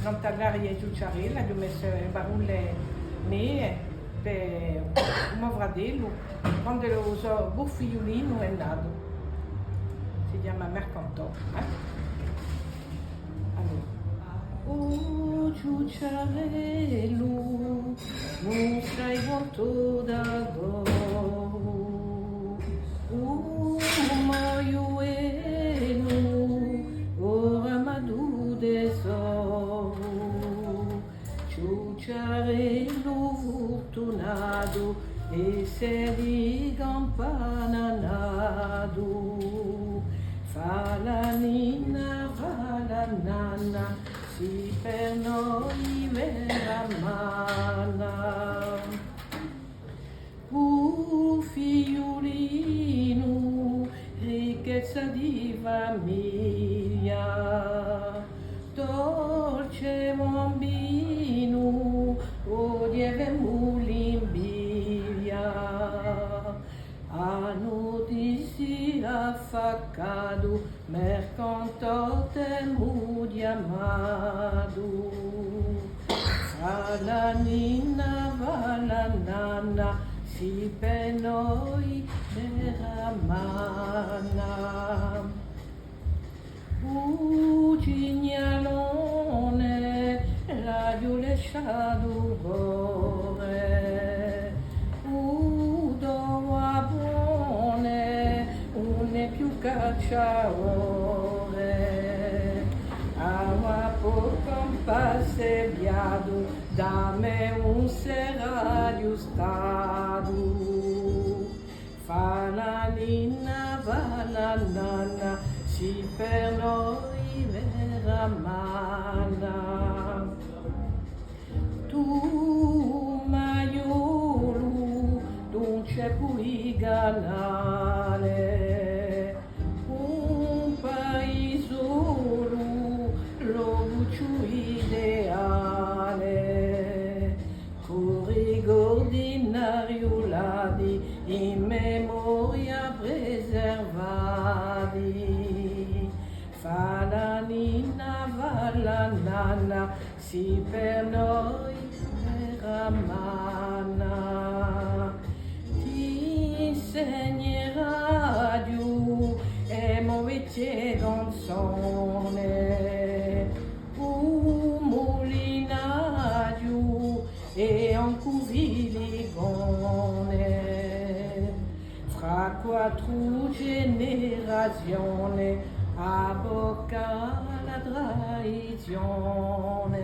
cantallaria e giucciarella, io ho messo barulle mie per mio fratello, quando lo uso buffiolino è nato, si chiama Mercantò. Allora. Oh giucciarello, non sei volto d'adoro, moiuelo, ora madu tesoro, giucciarello fortunato, e se di campananato, fa la nina, fa la nanna, si per noi vera mana. Figliolino, ricchezza di famiglia, dolce bambino, o lieve mulimbiglia, hanno di si affaccato, mercantò temu di amado. Fa la nina, va la nanna, si per noi era mana. Gignalone, radio lasciato cuore, udo buone, non è più cacciaore, ama poco passeviato, da me un seraglio stato, fa la nina, va la nanna, si per noi vera mana. Tu maiolo, non c'è più canale, un paesolo, lo buccio ideale, con ricordi nariolati, in memoria preservati. Fa la nina, va la nanna, si per noi vera mana. Ti insegnerà Dio e mon métier canzone, un mulinaggio e un cuviligone, fra quattro generazioni a bocca la traizione.